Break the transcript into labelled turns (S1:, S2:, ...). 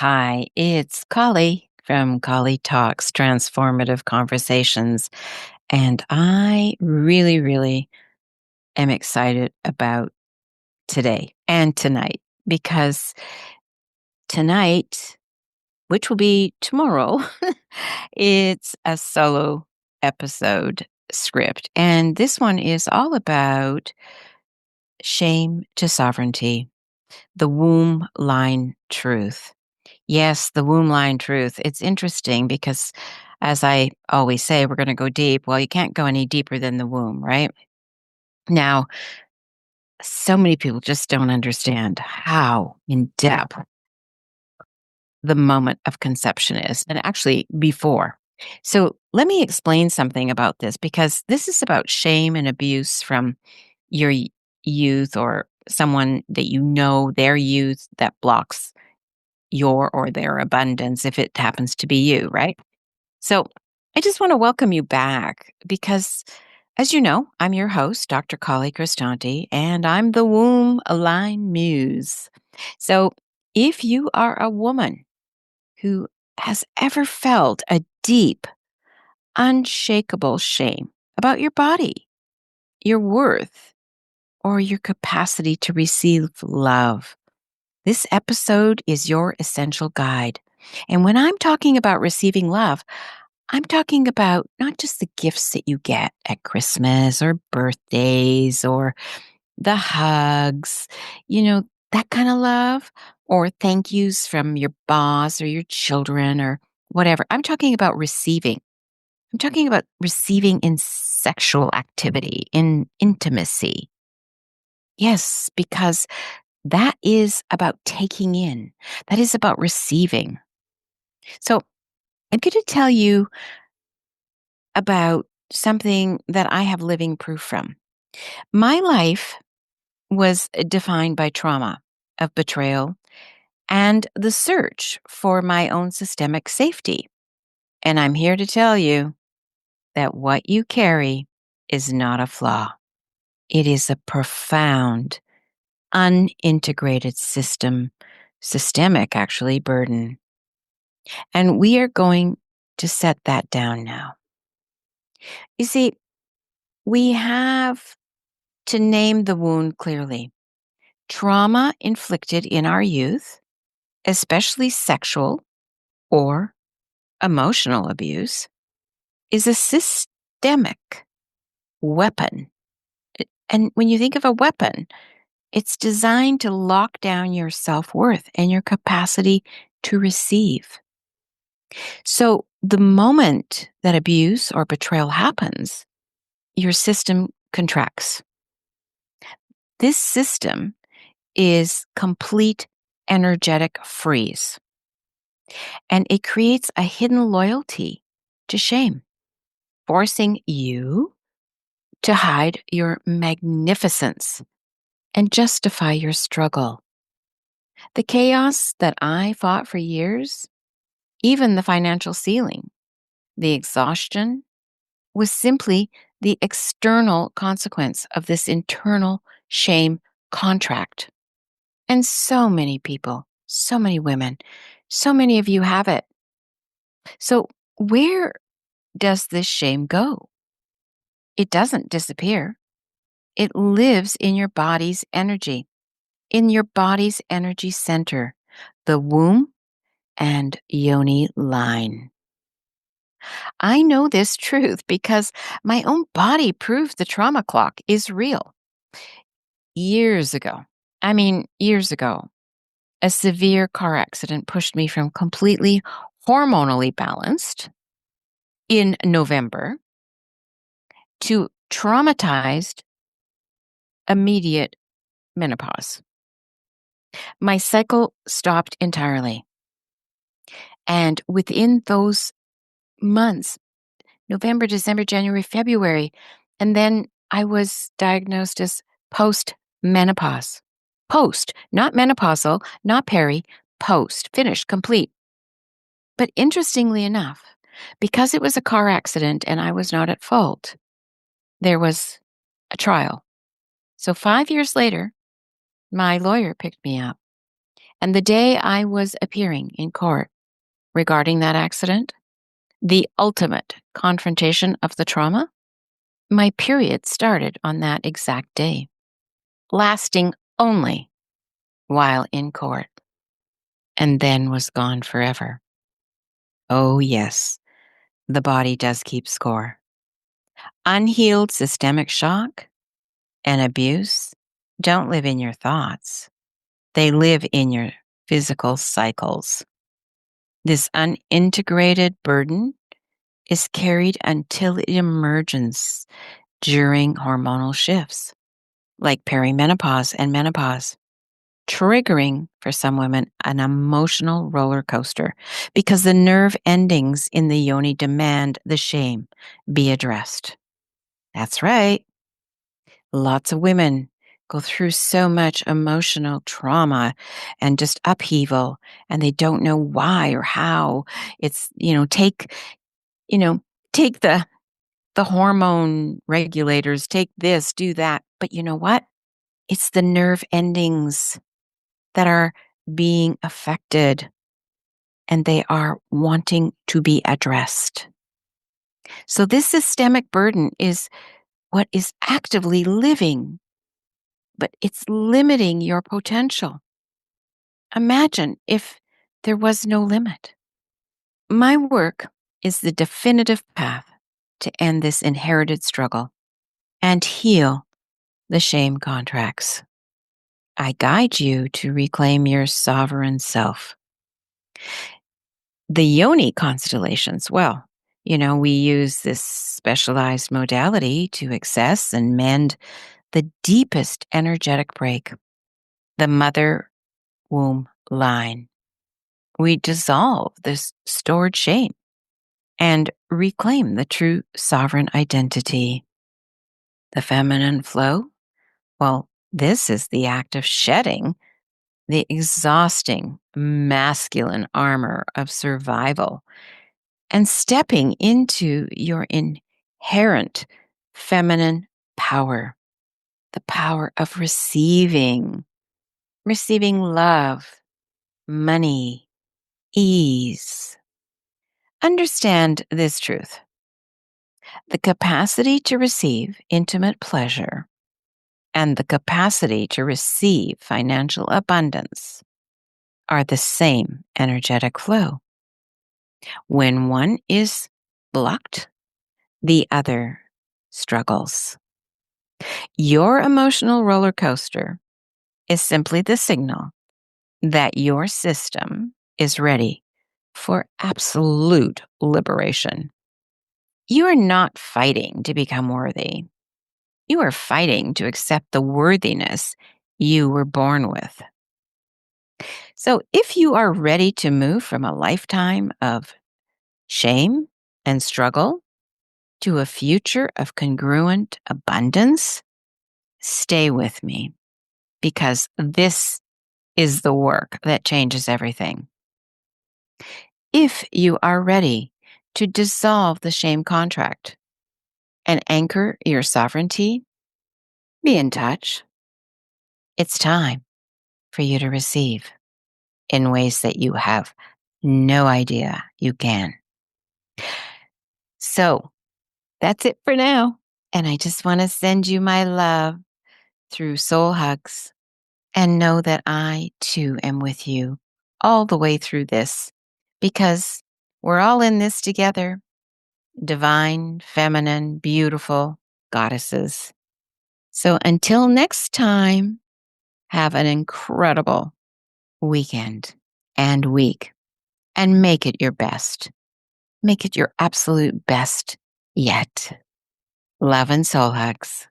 S1: Hi, it's Colli from Collitalks, Transformative Conversations. And I really am excited about today and tonight because tonight, which will be tomorrow, it's a solo episode script. And this one is all about shame to sovereignty, the womb line truth. Yes, the womb line truth. It's interesting because, as I always say, we're going to go deep. Well, you can't go any deeper than the womb, right? Now, so many people just don't understand how in depth the moment of conception is, and actually before. So, let me explain something about this because this is about shame and abuse from your youth or someone that you know their youth that blocks your or their abundance if it happens to be you, right? So I just want to welcome you back because, as you know, I'm your host, Dr. Colli Christante, and I'm the Womb Line Muse. So if you are a woman who has ever felt a deep, unshakable shame about your body, your worth, or your capacity to receive love, this episode is your essential guide. And when I'm talking about receiving love, I'm talking about not just the gifts that you get at Christmas or birthdays or the hugs, that kind of love, or thank yous from your boss or your children or whatever. I'm talking about receiving. I'm talking about receiving in sexual activity, in intimacy. Yes, because that is about taking in, that is about receiving. So I'm going to tell you about something that I have living proof from. My life was defined by trauma of betrayal and the search for my own systemic safety. And I'm here to tell you that what you carry is not a flaw. It is a profound, unintegrated systemic actually, burden. And we are going to set that down now. You see, we have to name the wound clearly. Trauma inflicted in our youth, especially sexual or emotional abuse, is a systemic weapon. And when you think of a weapon, it's designed to lock down your self-worth and your capacity to receive. So the moment that abuse or betrayal happens, your system contracts. This system is complete energetic freeze, and it creates a hidden loyalty to shame, forcing you to hide your magnificence and justify your struggle. The chaos that I fought for years, even the financial ceiling, the exhaustion, was simply the external consequence of this internal shame contract. And so many people, so many women, so many of you have it. So, where does this shame go? It doesn't disappear. It lives in your body's energy, in your body's energy center, the womb and yoni line. I know this truth because my own body proves the trauma clock is real. Years ago, years ago, a severe car accident pushed me from completely hormonally balanced in November to traumatized immediate menopause. My cycle stopped entirely. And within those months, November, December, January, February, and then I was diagnosed as post-menopause. Post, not menopausal, not peri, post, finished, complete. But interestingly enough, because it was a car accident and I was not at fault, there was a trial. So 5 years later, my lawyer picked me up And the day I was appearing in court regarding that accident, the ultimate confrontation of the trauma, my period started on that exact day, lasting only while in court, and then was gone forever. Oh, yes, the body does keep score. Unhealed systemic shock and abuse don't live in your thoughts. They live in your physical cycles. This unintegrated burden is carried until it emerges during hormonal shifts, like perimenopause and menopause, triggering for some women an emotional roller coaster because the nerve endings in the yoni demand the shame be addressed. That's right. Lots of women go through so much emotional trauma and just upheaval, and they don't know why or how. It's, you know, take the hormone regulators, take this, do that. But you know what? It's the nerve endings that are being affected, and they are wanting to be addressed. So this systemic burden is what is actively living, but it's limiting your potential. Imagine if there was no limit. My work is the definitive path to end this inherited struggle and heal the shame contracts. I guide you to reclaim your sovereign self. The Yoni constellations, well, we use this specialized modality to access and mend the deepest energetic break, the mother womb line. We dissolve this stored shame and reclaim the true sovereign identity. The feminine flow, well, this is the act of shedding the exhausting masculine armor of survival and stepping into your inherent feminine power, the power of receiving love, money, ease. Understand this truth. The capacity to receive intimate pleasure and the capacity to receive financial abundance are the same energetic flow. When one is blocked, the other struggles. Your emotional roller coaster is simply the signal that your system is ready for absolute liberation. You are not fighting to become worthy. You are fighting to accept the worthiness you were born with. So if you are ready to move from a lifetime of shame and struggle to a future of congruent abundance, stay with me, because this is the work that changes everything. If you are ready to dissolve the shame contract and anchor your sovereignty, be in touch. It's time for you to receive in ways that you have no idea you can. So that's it for now. And I just want to send you my love through soul hugs and know that I too am with you all the way through this, because we're all in this together. Divine, feminine, beautiful goddesses. So until next time, have an incredible weekend and week, and make it your best. Make it your absolute best yet. Love and soul hugs.